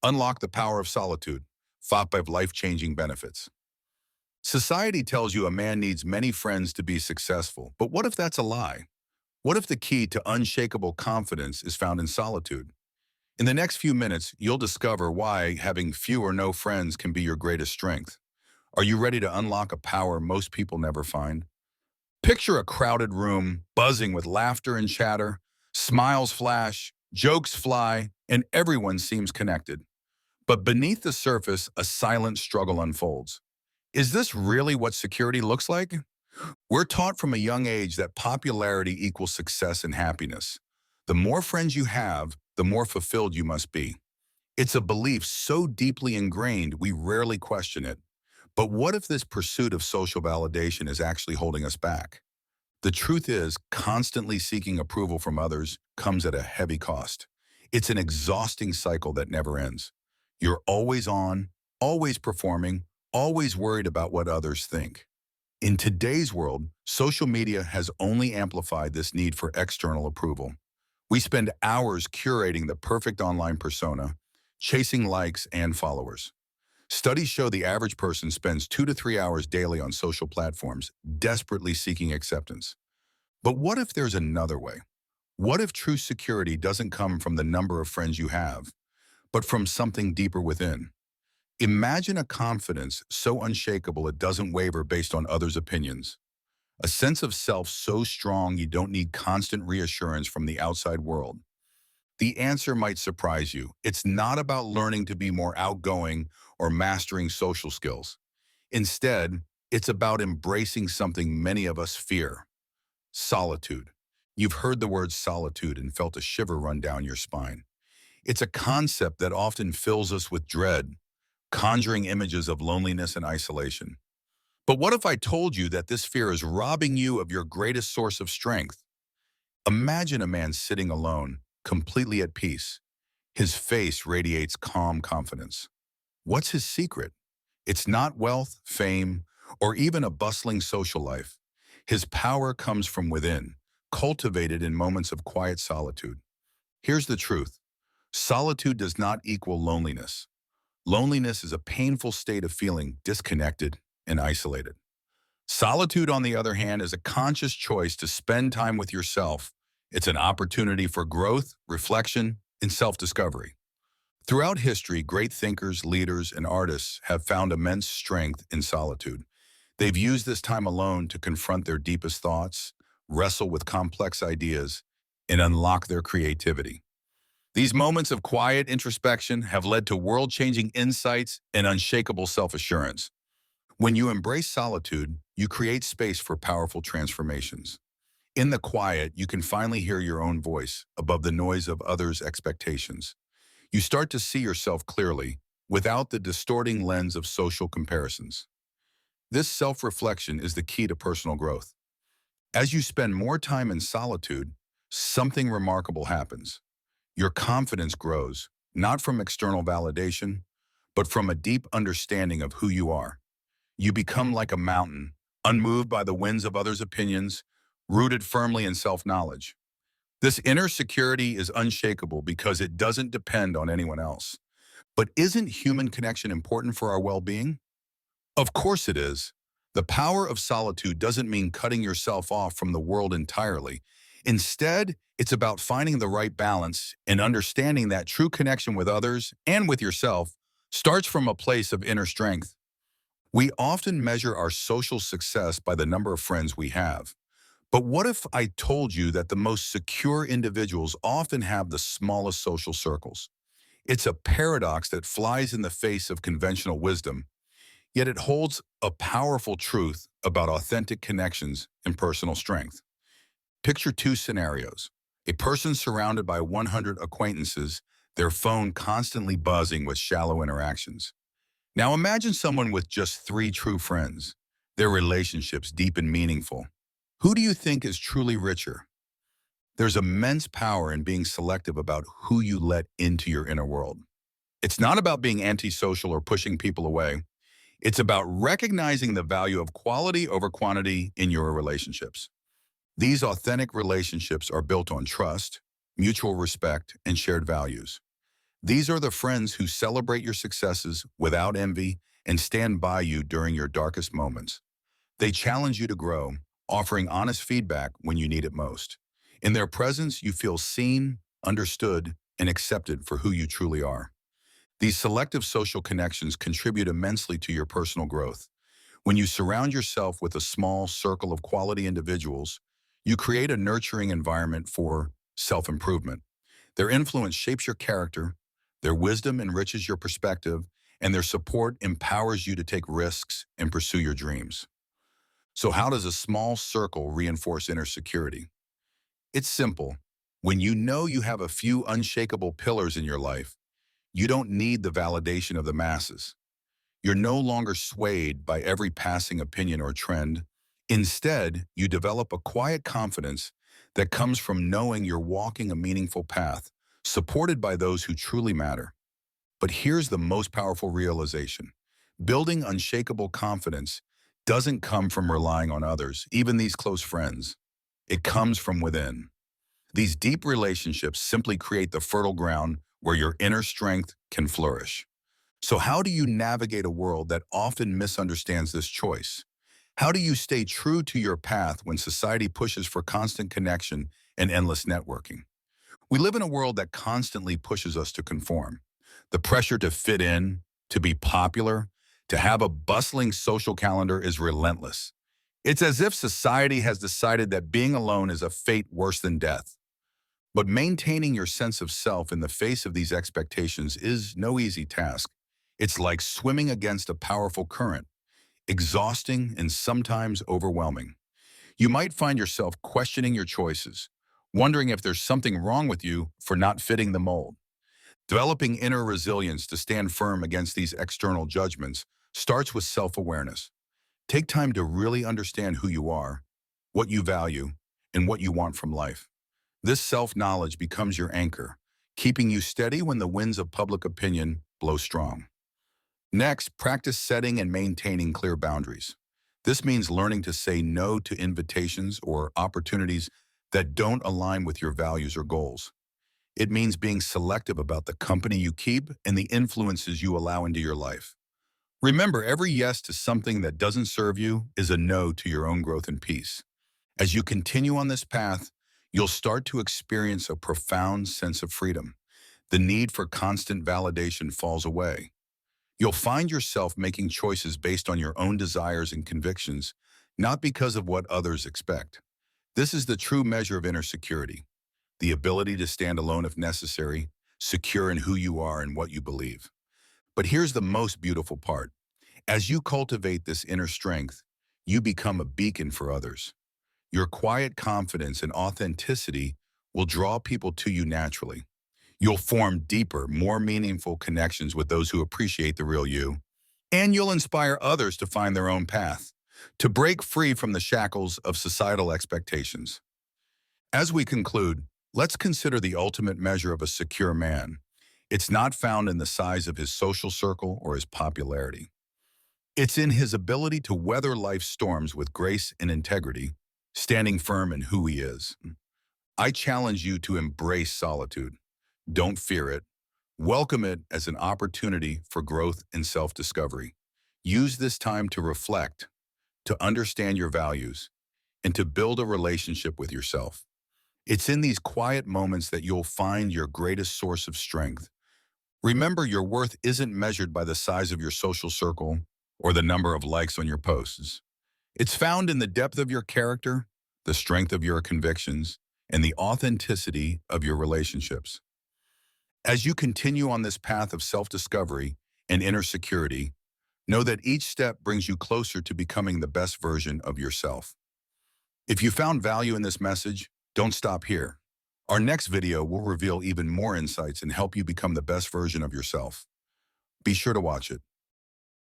Unlock the power of solitude, 5 life-changing benefits. Society tells you a man needs many friends to be successful, but what if that's a lie? What if the key to unshakable confidence is found in solitude? In the next few minutes, you'll discover why having few or no friends can be your greatest strength. Are you ready to unlock a power most people never find? Picture a crowded room, buzzing with laughter and chatter. Smiles flash, jokes fly, and everyone seems connected. But beneath the surface, a silent struggle unfolds. Is this really what security looks like? We're taught from a young age that popularity equals success and happiness. The more friends you have, the more fulfilled you must be. It's a belief so deeply ingrained we rarely question it. But what if this pursuit of social validation is actually holding us back? The truth is, constantly seeking approval from others comes at a heavy cost. It's an exhausting cycle that never ends. You're always on, always performing, always worried about what others think. In today's world, social media has only amplified this need for external approval. We spend hours curating the perfect online persona, chasing likes and followers. Studies show the average person spends 2 to 3 hours daily on social platforms, desperately seeking acceptance. But what if there's another way? What if true security doesn't come from the number of friends you have, but from something deeper within? Imagine a confidence so unshakable it doesn't waver based on others' opinions. A sense of self so strong you don't need constant reassurance from the outside world. The answer might surprise you. It's not about learning to be more outgoing or mastering social skills. Instead, it's about embracing something many of us fear: solitude. You've heard the word solitude and felt a shiver run down your spine. It's a concept that often fills us with dread, conjuring images of loneliness and isolation. But what if I told you that this fear is robbing you of your greatest source of strength? Imagine a man sitting alone, completely at peace. His face radiates calm confidence. What's his secret? It's not wealth, fame, or even a bustling social life. His power comes from within, cultivated in moments of quiet solitude. Here's the truth. Solitude does not equal loneliness. Loneliness is a painful state of feeling disconnected and isolated. Solitude, on the other hand, is a conscious choice to spend time with yourself. It's an opportunity for growth, reflection, and self-discovery. Throughout history, great thinkers, leaders, and artists have found immense strength in solitude. They've used this time alone to confront their deepest thoughts, wrestle with complex ideas, and unlock their creativity. These moments of quiet introspection have led to world-changing insights and unshakable self-assurance. When you embrace solitude, you create space for powerful transformations. In the quiet, you can finally hear your own voice above the noise of others' expectations. You start to see yourself clearly, without the distorting lens of social comparisons. This self-reflection is the key to personal growth. As you spend more time in solitude, something remarkable happens. Your confidence grows, not from external validation, but from a deep understanding of who you are. You become like a mountain, unmoved by the winds of others' opinions, rooted firmly in self-knowledge. This inner security is unshakable because it doesn't depend on anyone else. But isn't human connection important for our well-being? Of course it is. The power of solitude doesn't mean cutting yourself off from the world entirely. Instead, it's about finding the right balance and understanding that true connection with others and with yourself starts from a place of inner strength. We often measure our social success by the number of friends we have. But what if I told you that the most secure individuals often have the smallest social circles? It's a paradox that flies in the face of conventional wisdom, yet it holds a powerful truth about authentic connections and personal strength. Picture two scenarios: a person surrounded by 100 acquaintances, their phone constantly buzzing with shallow interactions. Now imagine someone with just 3 true friends, their relationships deep and meaningful. Who do you think is truly richer? There's immense power in being selective about who you let into your inner world. It's not about being antisocial or pushing people away. It's about recognizing the value of quality over quantity in your relationships. These authentic relationships are built on trust, mutual respect, and shared values. These are the friends who celebrate your successes without envy and stand by you during your darkest moments. They challenge you to grow, offering honest feedback when you need it most. In their presence, you feel seen, understood, and accepted for who you truly are. These selective social connections contribute immensely to your personal growth. When you surround yourself with a small circle of quality individuals, you create a nurturing environment for self-improvement. Their influence shapes your character, their wisdom enriches your perspective, and their support empowers you to take risks and pursue your dreams. So how does a small circle reinforce inner security? It's simple. When you know you have a few unshakable pillars in your life, you don't need the validation of the masses. You're no longer swayed by every passing opinion or trend. Instead, you develop a quiet confidence that comes from knowing you're walking a meaningful path, supported by those who truly matter. But here's the most powerful realization. Building unshakable confidence doesn't come from relying on others, even these close friends. It comes from within. These deep relationships simply create the fertile ground where your inner strength can flourish. So how do you navigate a world that often misunderstands this choice? How do you stay true to your path when society pushes for constant connection and endless networking? We live in a world that constantly pushes us to conform. The pressure to fit in, to be popular, to have a bustling social calendar is relentless. It's as if society has decided that being alone is a fate worse than death. But maintaining your sense of self in the face of these expectations is no easy task. It's like swimming against a powerful current, exhausting and sometimes overwhelming. You might find yourself questioning your choices, wondering if there's something wrong with you for not fitting the mold. Developing inner resilience to stand firm against these external judgments starts with self-awareness. Take time to really understand who you are, what you value, and what you want from life. This self-knowledge becomes your anchor, keeping you steady when the winds of public opinion blow strong. Next, practice setting and maintaining clear boundaries. This means learning to say no to invitations or opportunities that don't align with your values or goals. It means being selective about the company you keep and the influences you allow into your life. Remember, every yes to something that doesn't serve you is a no to your own growth and peace. As you continue on this path, you'll start to experience a profound sense of freedom. The need for constant validation falls away. You'll find yourself making choices based on your own desires and convictions, not because of what others expect. This is the true measure of inner security, the ability to stand alone if necessary, secure in who you are and what you believe. But here's the most beautiful part. As you cultivate this inner strength, you become a beacon for others. Your quiet confidence and authenticity will draw people to you naturally. You'll form deeper, more meaningful connections with those who appreciate the real you. And you'll inspire others to find their own path, to break free from the shackles of societal expectations. As we conclude, let's consider the ultimate measure of a secure man. It's not found in the size of his social circle or his popularity. It's in his ability to weather life's storms with grace and integrity, standing firm in who he is. I challenge you to embrace solitude. Don't fear it. Welcome it as an opportunity for growth and self-discovery. Use this time to reflect, to understand your values, and to build a relationship with yourself. It's in these quiet moments that you'll find your greatest source of strength. Remember, your worth isn't measured by the size of your social circle or the number of likes on your posts. It's found in the depth of your character, the strength of your convictions, and the authenticity of your relationships. As you continue on this path of self-discovery and inner security, know that each step brings you closer to becoming the best version of yourself. If you found value in this message, don't stop here. Our next video will reveal even more insights and help you become the best version of yourself. Be sure to watch it.